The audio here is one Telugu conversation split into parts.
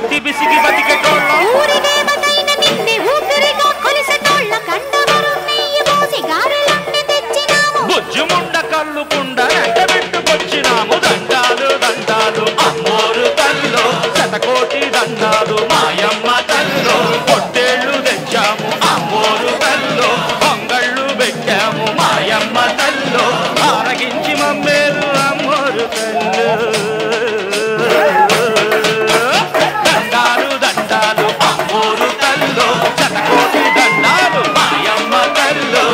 ఒత్తి బిసికి బతికెటోళ్ళ ఊరి దేవతైన నిన్నే ఊపిరిగా కొలిసెటోళ్ళ కండవరు నెయ్యి పోసి గారెలన్నీ తెచ్చినాము బుజ్జుముండ కళ్ళు కుండ ఎండబెట్టుకొచ్చినాము దండాలు దండాలు అమ్మోరు తల్లో శతకోటి దండాలు మాయమ్మ తల్లో పొట్టేళ్ళు తెచ్చాము అమ్మోరు తల్లో పొంగళ్ళు పెట్టాము మాయమ్మ తల్లో ఆరగించి మమ్మేరు అమ్మోరు తల్లు దండాలు దండాలు అమ్మోరు తల్లో శతకోటి దండాలు మాయమ్మ తల్లో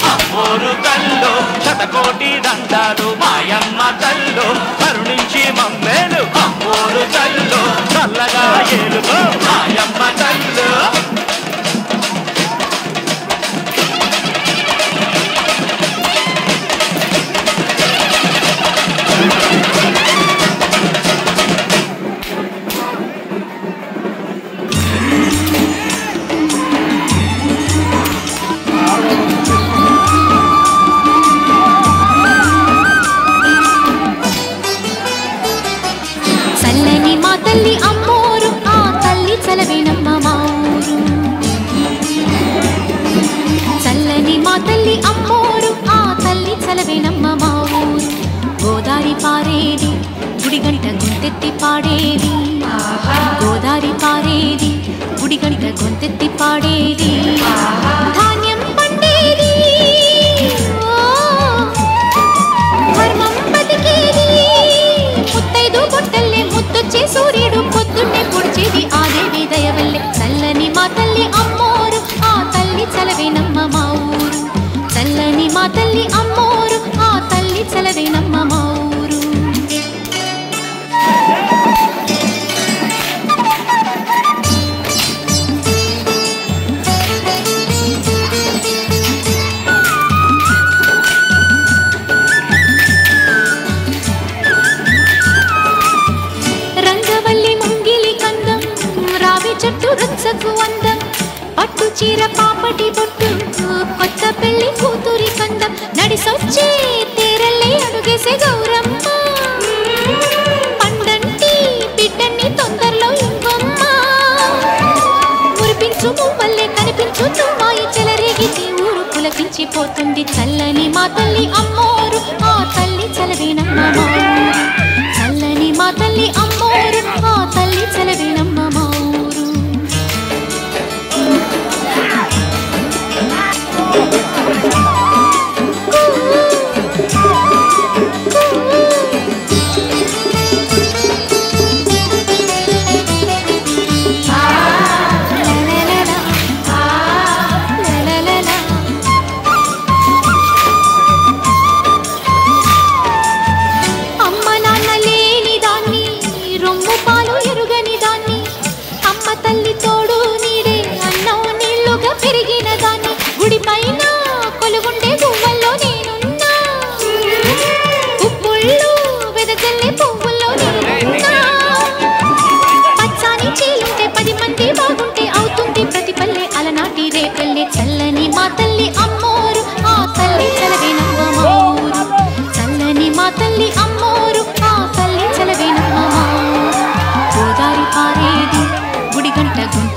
అమ్మోరు తల్లో శతకోటి దండాలు మాయమ్మ తల్లో కరుణించి మమ్మేలు అమ్మోరు తల్లో చల్లగా ఏలుగో మాయమ్మ తల్లో తల్లి అమ్మోరు ఆ తల్లి చలవేనమ్మ మా ఊరు చల్లని మా తల్లి అమ్మోరు ఆ తల్లి చలవేనమ్మ మా ఊరు గోదారి పారేది గుడిగంట గొంతెత్తి పాడేది గోదారి పారేది గుడిగంట గొంతెత్తి పాడేది ధాన్యం పండేది ధర్మం బతికేది ముత్తైదు బొట్టల్లే ముద్దొచ్చే సూర్యుడు పొద్దున్నే పొడిచేది ఆ దేవి దయవల్లే చల్లని మా తల్లి అమ్మోరు ఆ తల్లి చలవేనమ్మ మా ఊరు చల్లని మా తల్లి అమ్మోరు ఆ తల్లి చలవేనమ్మ మా ఊరు రచ్చకు అందం పట్టు చీర పాపటి బొట్టు కొత్త పెళ్లి కూతురి కందం నడిసొచ్చే తేరల్లే అడుగేసే గౌరమ్మ పండంటి బిడ్డన్ని తొందరలో ఇంకొమ్మ మురిపించు మువ్వల్లే కనిపించు తుమ్మాయి చెలరేగితే ఊరు పులకించిపోతుంది చల్లని మా తల్లి అమ్మోరు ఆ తల్లి చలవేనమ్మ చల్లని మా తల్లి అమ్మోరు ఆ తల్లి చలవేనమ్మ మా ఊరు చల్లని మా తల్లి అమ్మోరు ఆ తల్లి చలవేనమ్మ మా ఊరు చల్లని మా తల్లి అమ్మోరు ఆ తల్లి చలవేనమ్మ మా ఊరు గోదారి పారేది గుడి గంట గుంట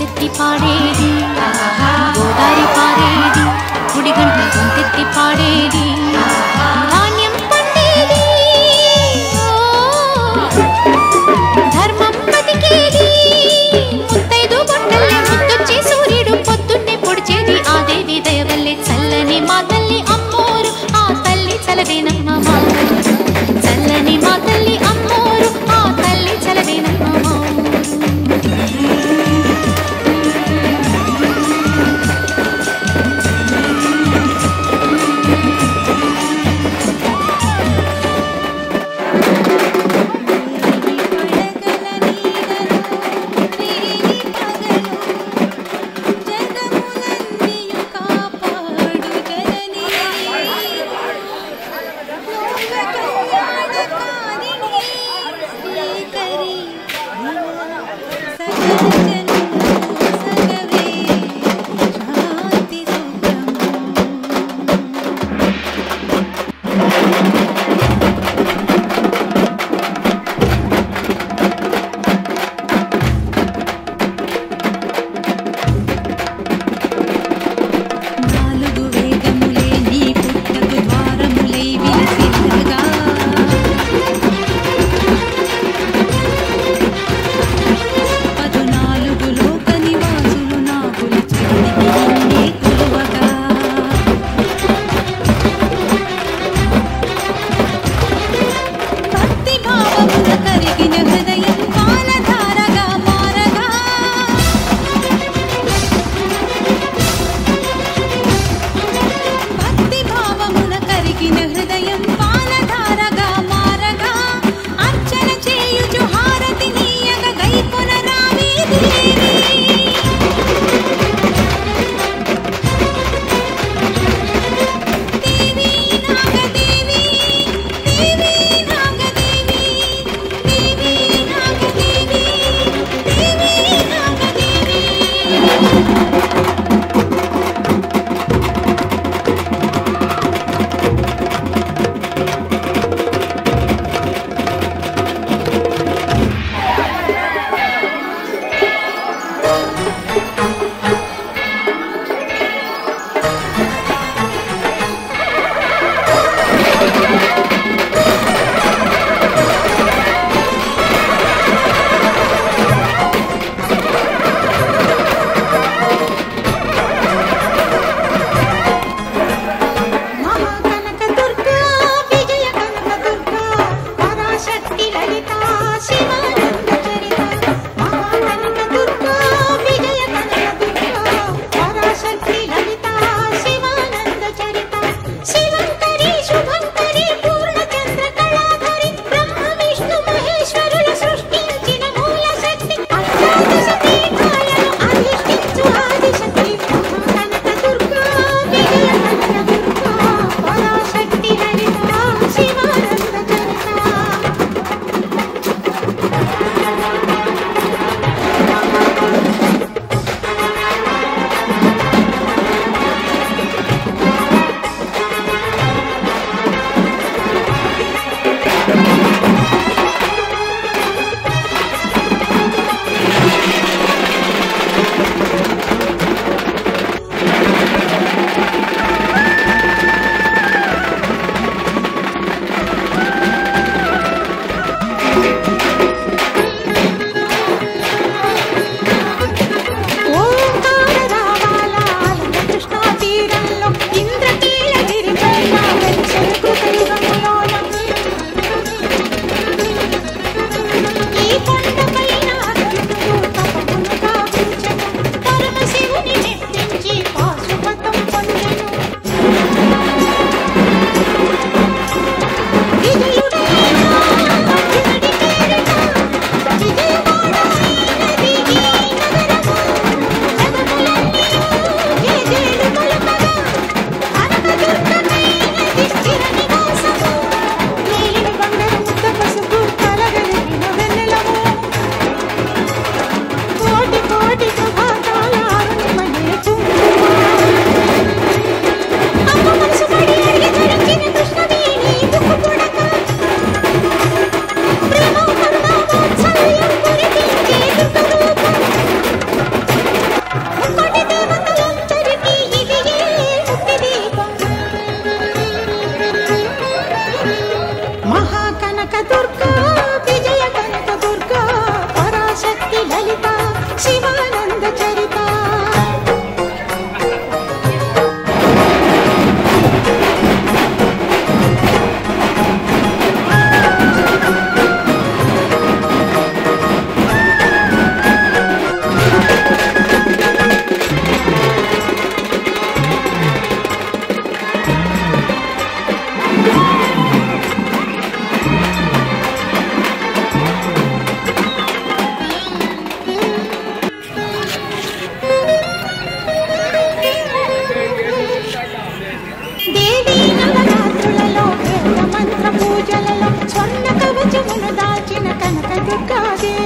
కాదే